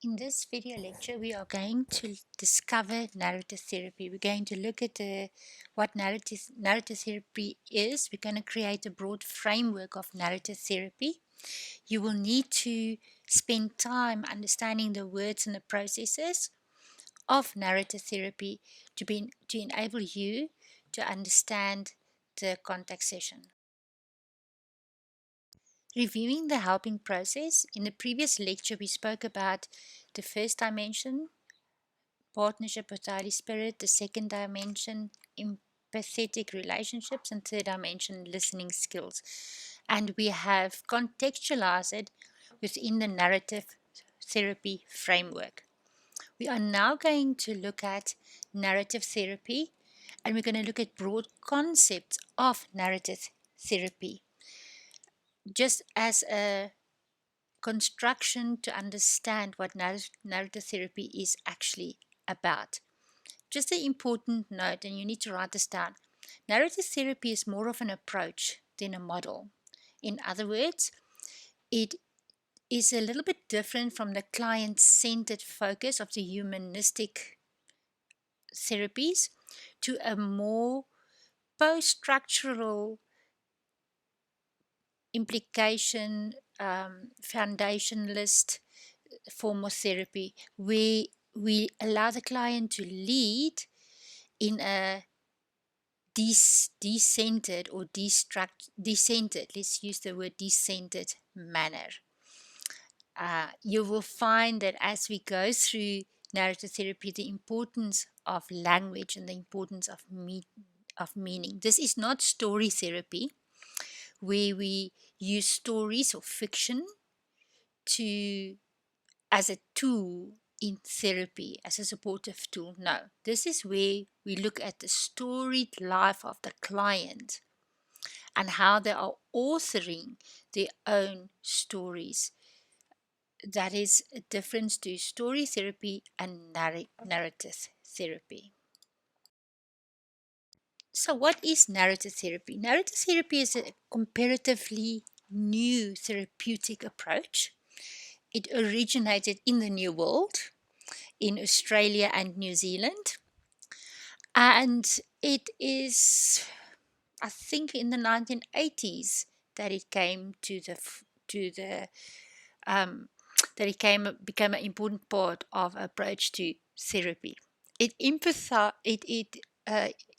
In this video lecture, we are going to discover narrative therapy. We're going to look at what narrative therapy is. We're going to create a broad framework of narrative therapy. You will need to spend time understanding the words and the processes of narrative therapy to enable you to understand the contact session. Reviewing the helping process. In the previous lecture, we spoke about the first dimension, partnership with the Holy Spirit, the second dimension, empathetic relationships, and third dimension, listening skills. And we have contextualized it within the narrative therapy framework. We are now going to look at narrative therapy, and we're going to look at broad concepts of narrative therapy, just as a construction to understand what narrative therapy is actually about. Just an important note, and you need to write this down. Narrative therapy is more of an approach than a model. In other words, it is a little bit different from the client-centered focus of the humanistic therapies to a more post-structural implication, foundationalist form of therapy, where we allow the client to lead in a decentered or decentered, let's use the word decentered manner. You will find that as we go through narrative therapy, the importance of language and the importance of meaning. This is not story therapy, where we use stories or fiction to as a tool in therapy, as a supportive tool. No, this is where we look at the storied life of the client and how they are authoring their own stories. That is a difference to story therapy and narrative therapy. So, what is narrative therapy? Narrative therapy is a comparatively new therapeutic approach. It originated in the New World, in Australia and New Zealand, and it is, I think, in the 1980s that it came to the that became an important part of approach to therapy. It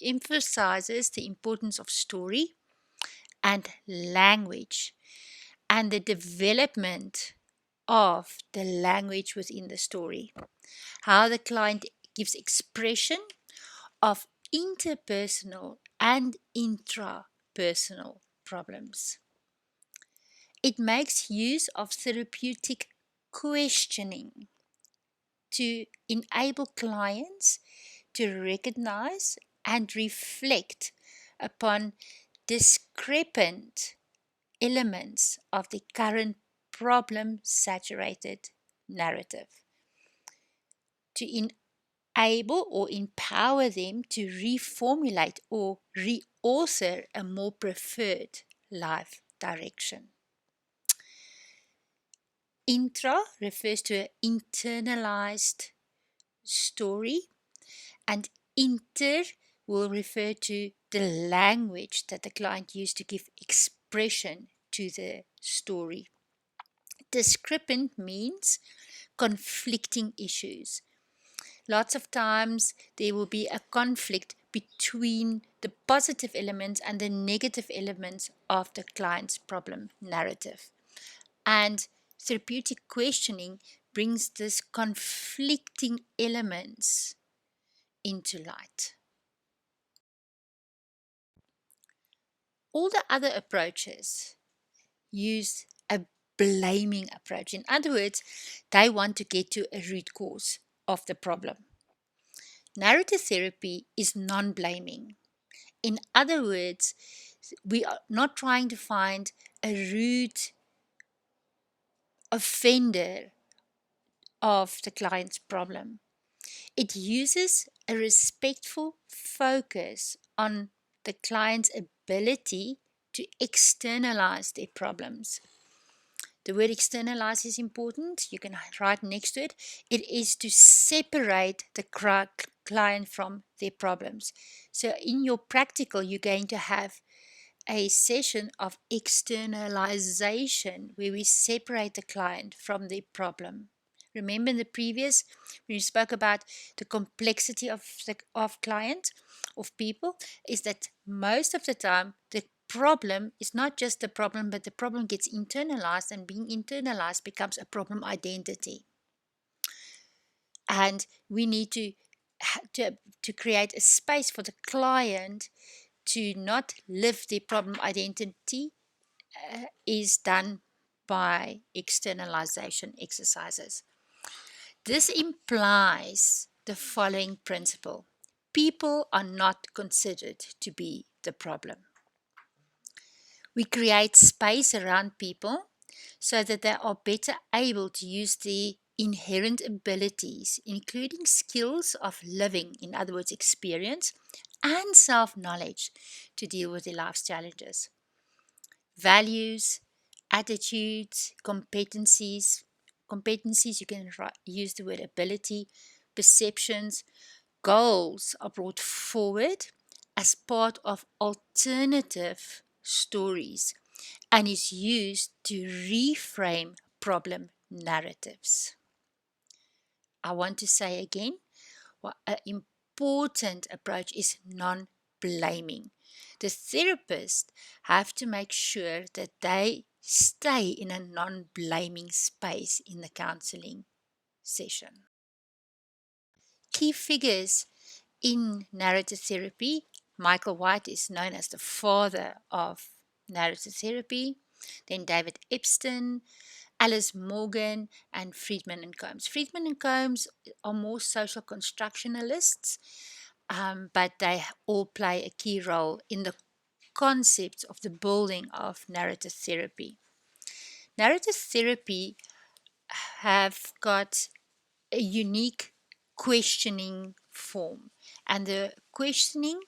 emphasizes the importance of story and language and the development of the language within the story. How the client gives expression of interpersonal and intrapersonal problems. It makes use of therapeutic questioning to enable clients to recognize and reflect upon discrepant elements of the current problem saturated narrative, to enable or empower them to reformulate or reauthor a more preferred life direction. Intra refers to an internalized story, and inter will refer to the language that the client used to give expression to the story. Discrepant means conflicting issues. Lots of times there will be a conflict between the positive elements and the negative elements of the client's problem narrative. And therapeutic questioning brings this conflicting elements into light. All the other approaches use a blaming approach. In other words, they want to get to a root cause of the problem. Narrative therapy is non-blaming. In other words, we are not trying to find a root offender of the client's problem. It uses a respectful focus on the client's ability to externalize their problems. The word externalize is important. You can write next to it. It is to separate the client from their problems. So in your practical, you're going to have a session of externalization where we separate the client from the problem. Remember in the previous, when you spoke about the complexity of client, of people, is that most of the time the problem is not just the problem, but the problem gets internalized, and being internalized becomes a problem identity. And we need to create a space for the client to not live the problem identity is done by externalization exercises. This implies the following principle: people are not considered to be the problem. We create space around people so that they are better able to use the inherent abilities, including skills of living, in other words, experience, and self knowledge to deal with their life's challenges. Values, attitudes, competencies. Competencies, you can use the word ability, perceptions, goals are brought forward as part of alternative stories and is used to reframe problem narratives. I want to say again, what an important approach is non-blaming. The therapists have to make sure that they stay in a non-blaming space in the counseling session. Key figures in narrative therapy: Michael White is known as the father of narrative therapy. Then David Epstein, Alice Morgan, and Friedman and Combs. Friedman and Combs are more social constructionalists, but they all play a key role in the concept of the building of narrative therapy. Narrative therapy have got a unique questioning form, and the questioning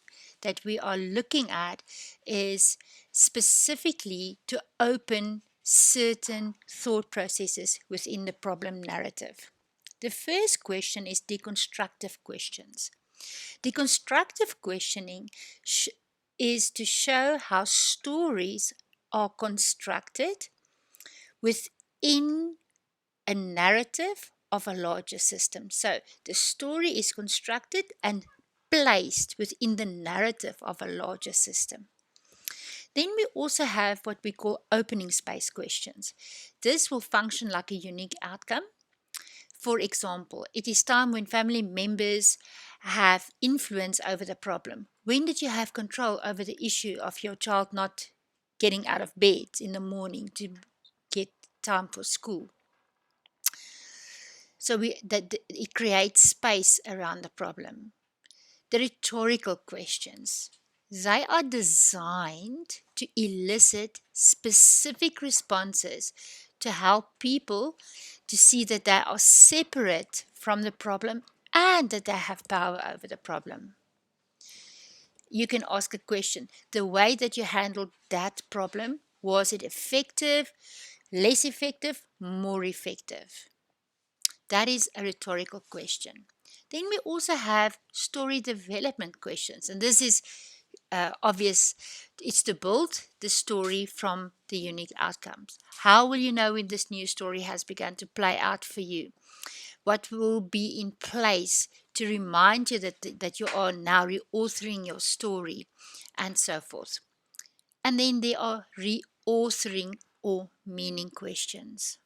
that we are looking at is specifically to open certain thought processes within the problem narrative. The first question is deconstructive questions. Deconstructive questioning is to show how stories are constructed within a narrative of a larger system. So the story is constructed and placed within the narrative of a larger system. Then we also have what we call opening space questions. This will function like a unique outcome. For example, it is time when family members have influence over the problem. When did you have control over the issue of your child not getting out of bed in the morning to get time for school? So it creates space around the problem. The rhetorical questions, they are designed to elicit specific responses to help people to see that they are separate from the problem and that they have power over the problem. You can ask a question: the way that you handled that problem, was it effective, less effective, more effective? That is a rhetorical question. Then we also have story development questions, and this is obvious. It's to build the story from the unique outcomes. How will you know when this new story has begun to play out for you? What will be in place to remind you that you are now reauthoring your story, and so forth. And then there are reauthoring or meaning questions.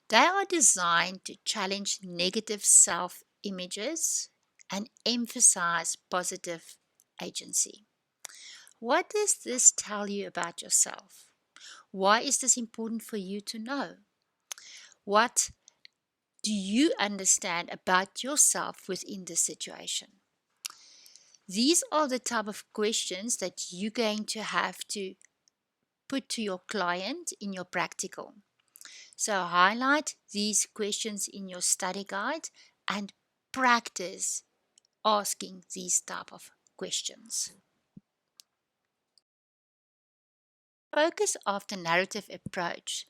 They are designed to challenge negative self images and emphasize positive agency. What does this tell you about yourself? Why is this important for you to know? What do you understand about yourself within this situation? These are the type of questions that you're going to have to put to your client in your practical. So highlight these questions in your study guide and practice asking these type of questions. Focus of the narrative approach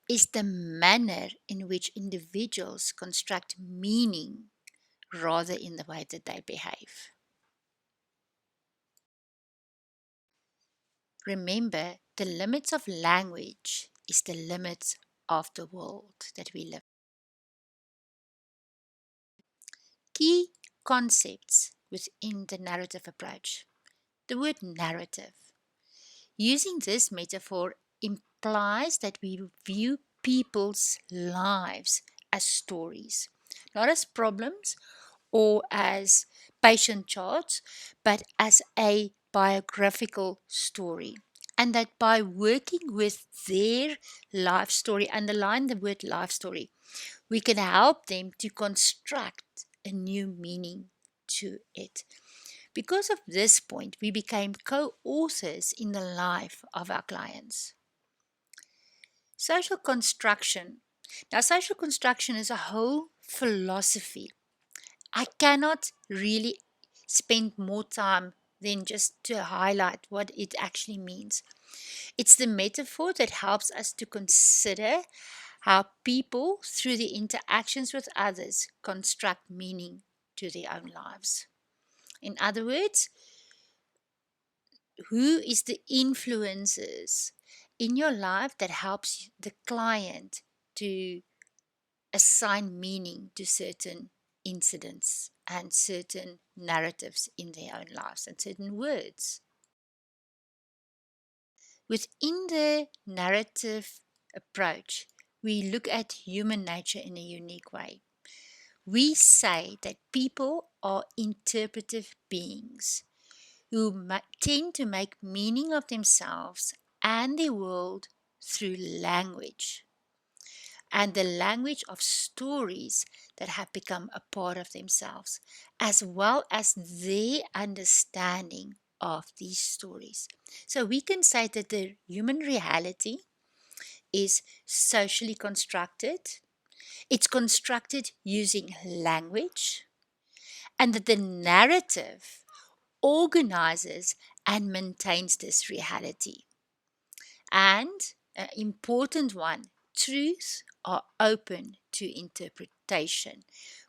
is the manner in which individuals construct meaning rather in the way that they behave. Remember, the limits of language is the limits of the world that we live. Key concepts within the narrative approach. The word narrative. Using this metaphor implies that we view people's lives as stories, not as problems or as patient charts, but as a biographical story. And that by working with their life story, underline the word life story, we can help them to construct a new meaning to it. Because of this point, we became co authors in the life of our clients. Social construction. Now, social construction is a whole philosophy. I cannot really spend more time than just to highlight what it actually means. It's the metaphor that helps us to consider how people, through the interactions with others, construct meaning to their own lives. In other words, who is the influences in your life that helps the client to assign meaning to certain incidents and certain narratives in their own lives and certain words. Within the narrative approach, we look at human nature in a unique way. We say that people are interpretive beings who tend to make meaning of themselves and the world through language, and the language of stories that have become a part of themselves, as well as their understanding of these stories. So we can say that the human reality is socially constructed, it's constructed using language, and that the narrative organizes and maintains this reality. And an important one, truths are open to interpretation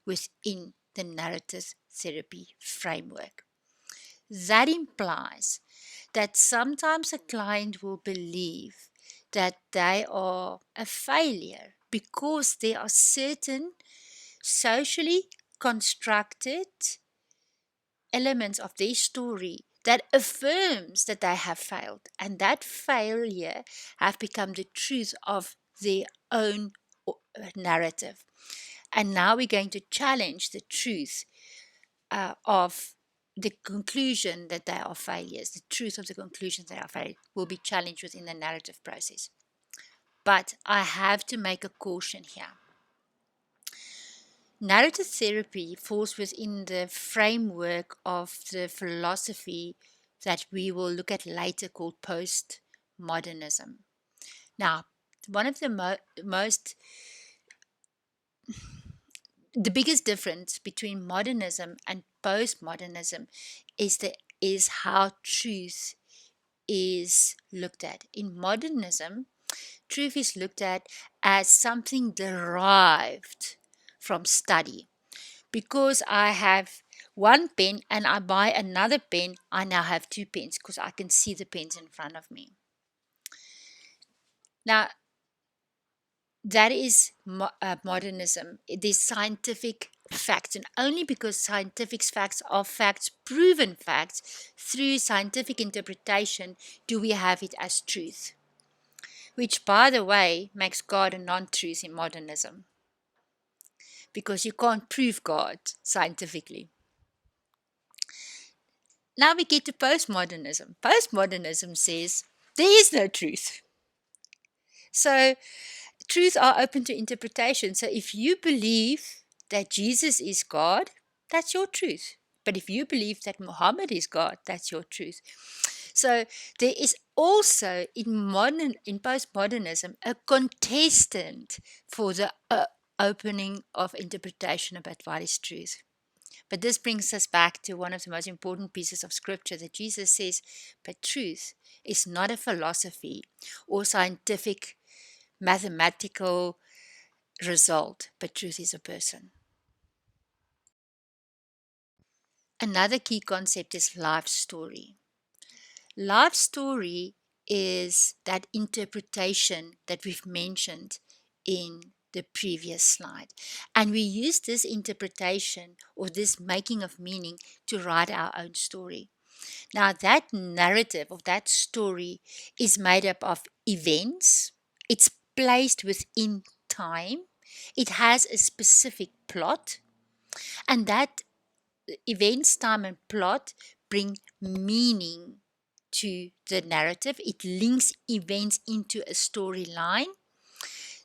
within the narrative therapy framework. That implies that sometimes a client will believe that they are a failure because there are certain socially constructed elements of their story that affirms that they have failed, and that failure have become the truth of their own narrative. And now we're going to challenge the truth of the conclusion that they are failures. The truth of the conclusion that they are failures will be challenged within the narrative process. But I have to make a caution here. Narrative therapy falls within the framework of the philosophy that we will look at later called postmodernism. Now, one of the the biggest difference between modernism and postmodernism is how truth is looked at. In modernism, truth is looked at as something derived from study. Because I have one pen and I buy another pen, I now have two pens because I can see the pens in front of me. Now, that is modernism. There's scientific facts, and only because scientific facts are facts, proven facts, through scientific interpretation, do we have it as truth. Which, by the way, makes God a non-truth in modernism. Because you can't prove God scientifically. Now we get to postmodernism. Postmodernism says there is no truth. So truths are open to interpretation. So if you believe that Jesus is God, that's your truth. But if you believe that Muhammad is God, that's your truth. So there is also in postmodernism a contestant for the opening of interpretation about what is truth. But this brings us back to one of the most important pieces of scripture that Jesus says, but truth is not a philosophy or scientific mathematical result, but truth is a person. Another key concept is life story. Life story is that interpretation that we've mentioned in the previous slide. And we use this interpretation or this making of meaning to write our own story. Now, that narrative of that story is made up of events, it's placed within time, it has a specific plot, and that events, time, and plot bring meaning to the narrative. It links events into a storyline.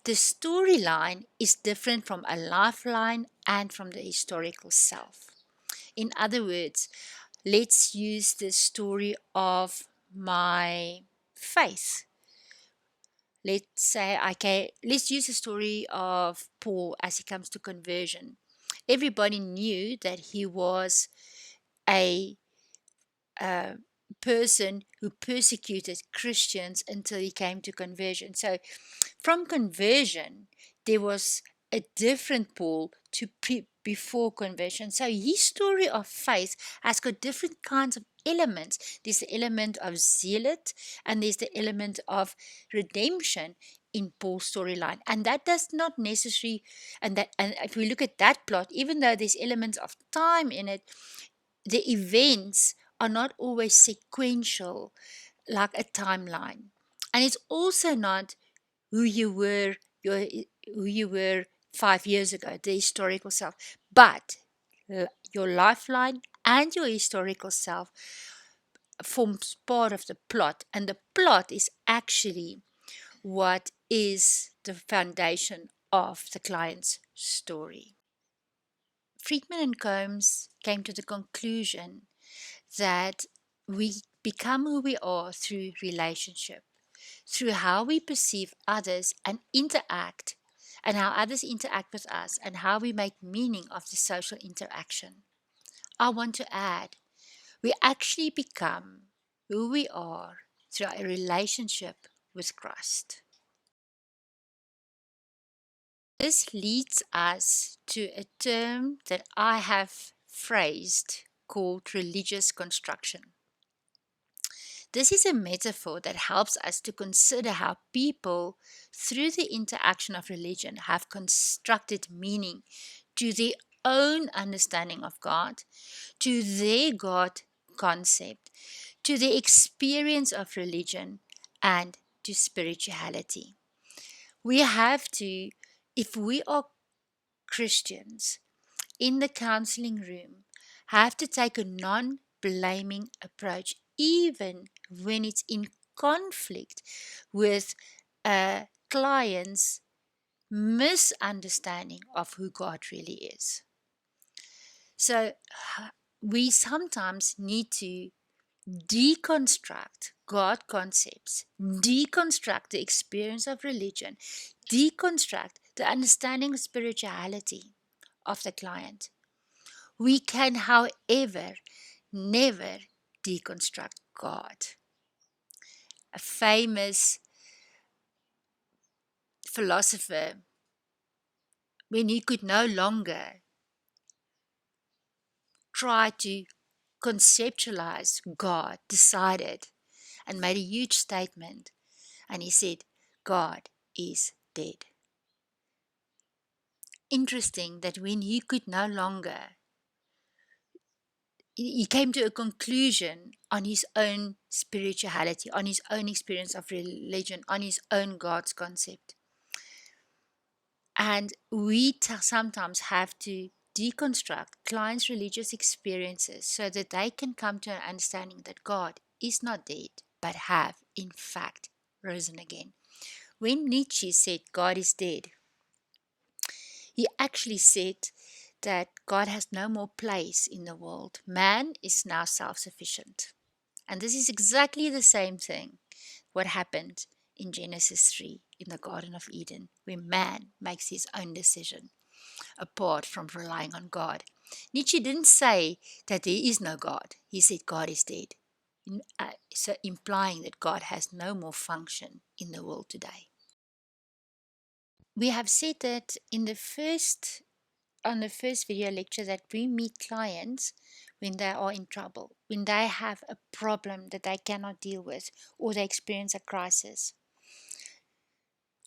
The storyline is different from a lifeline and from the historical self. In other words, let's use the story of my faith. Let's say, okay, let's use the story of Paul as he comes to conversion. Everybody knew that he was a person who persecuted Christians until he came to conversion. So from conversion, there was a different Paul to before conversion. So his story of faith has got different kinds of elements. There's the element of zealot, and there's the element of redemption in Paul's storyline. And that does not necessarily, and if we look at that plot, even though there's elements of time in it, the events are not always sequential like a timeline. And it's also not who you were your who you were 5 years ago, the historical self, but your lifeline and your historical self forms part of the plot, and the plot is actually what is the foundation of the client's story. Friedman and Combs came to the conclusion that we become who we are through relationship, through how we perceive others and interact, and how others interact with us, and how we make meaning of the social interaction. I want to add, we actually become who we are through a relationship with Christ. This leads us to a term that I have phrased called religious construction. This is a metaphor that helps us to consider how people, through the interaction of religion, have constructed meaning to their own understanding of God, to their God concept, to the experience of religion, and to spirituality. We have to, if we are Christians in the counseling room, have to take a non blaming approach, even when it's in conflict with a client's misunderstanding of who God really is. So we sometimes need to deconstruct God concepts, deconstruct the experience of religion, deconstruct the understanding of spirituality of the client. We can, however, never deconstruct God. A famous philosopher, when he could no longer try to conceptualize God, decided and made a huge statement. And he said, God is dead. Interesting that when he could no longer, he came to a conclusion on his own spirituality, on his own experience of religion, on his own God's concept. And we sometimes have to deconstruct clients' religious experiences so that they can come to an understanding that God is not dead, but have, in fact, risen again. When Nietzsche said God is dead, he actually said that God has no more place in the world. Man is now self-sufficient. And this is exactly the same thing what happened in Genesis 3 in the Garden of Eden, where man makes his own decision apart from relying on God. Nietzsche didn't say that there is no God. He said God is dead, so implying that God has no more function in the world today. We have said that on the first video lecture that we meet clients when they are in trouble, when they have a problem that they cannot deal with or they experience a crisis.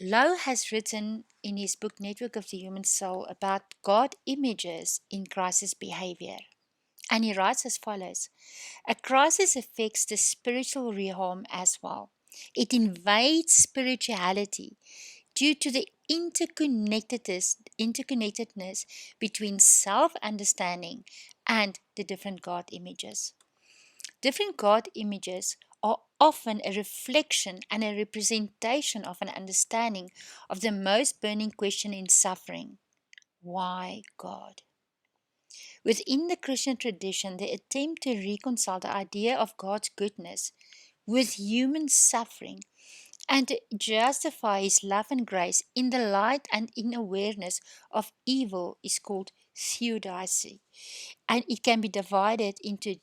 Lowe has written in his book Network of the Human Soul about God images in crisis behavior. And he writes as follows: a crisis affects the spiritual realm as well. It invades spirituality due to the interconnectedness between self-understanding and the different God images. Different God images are often a reflection and a representation of an understanding of the most burning question in suffering: why God? Within the Christian tradition, they attempt to reconcile the idea of God's goodness with human suffering and to justify his love and grace in the light and in awareness of evil is called theodicy. And it can be divided into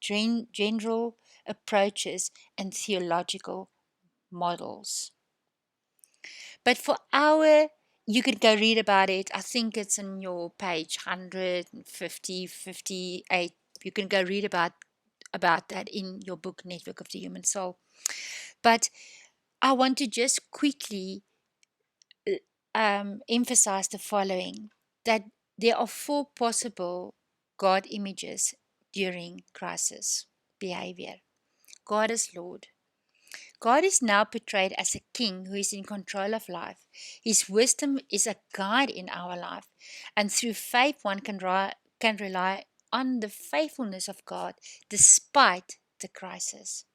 general approaches and theological models. But you can go read about it. I think it's in your page 150, 58. You can go read about that in your book, Network of the Human Soul. But I want to just quickly emphasize the following, that there are 4 possible God images during crisis behavior. God is Lord. God is now portrayed as a king who is in control of life. His wisdom is a guide in our life, and through faith one can rely on the faithfulness of God despite the crisis.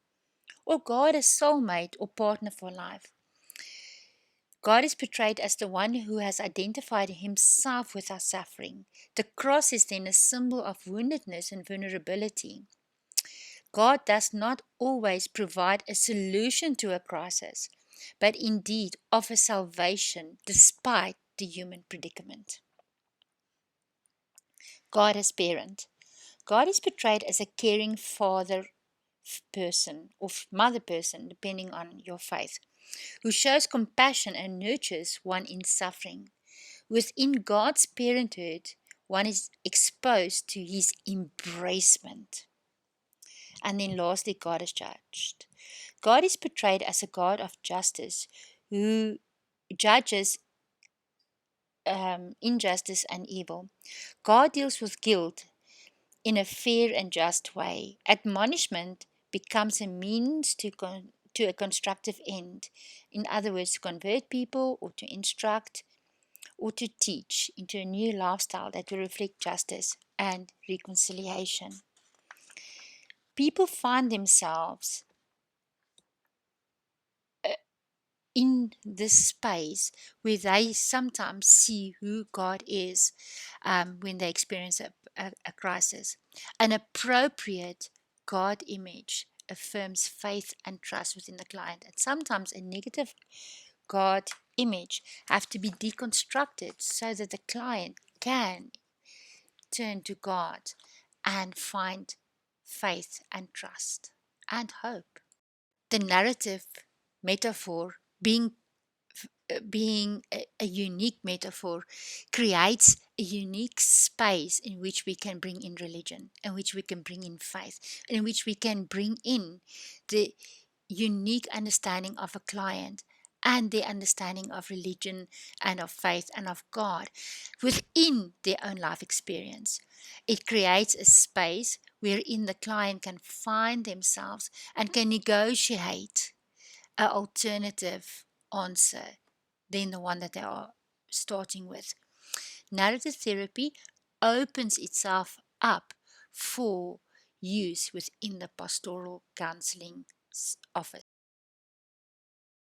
Or God is soulmate or partner for life. God is portrayed as the one who has identified himself with our suffering. The cross is then a symbol of woundedness and vulnerability. God does not always provide a solution to a crisis, but indeed offers salvation despite the human predicament. God as parent. God is portrayed as a caring father person or mother person, depending on your faith, who shows compassion and nurtures one in suffering. Within God's parenthood, one is exposed to his embracement. And then lastly, God is judged. God is portrayed as a God of justice who judges injustice and evil. God deals with guilt in a fair and just way. Admonishment becomes a means to a constructive end. In other words, to convert people or to instruct or to teach into a new lifestyle that will reflect justice and reconciliation. People find themselves in this space where they sometimes see who God is when they experience a crisis. An appropriate God image affirms faith and trust within the client. And sometimes a negative God image have to be deconstructed so that the client can turn to God and find faith and trust and hope. The narrative metaphor being a unique metaphor creates a unique space in which we can bring in religion, in which we can bring in faith, in which we can bring in the unique understanding of a client and their understanding of religion and of faith and of God within their own life experience. It creates a space wherein the client can find themselves and can negotiate an alternative answer than the one that they are starting with. Narrative therapy opens itself up for use within the pastoral counseling office.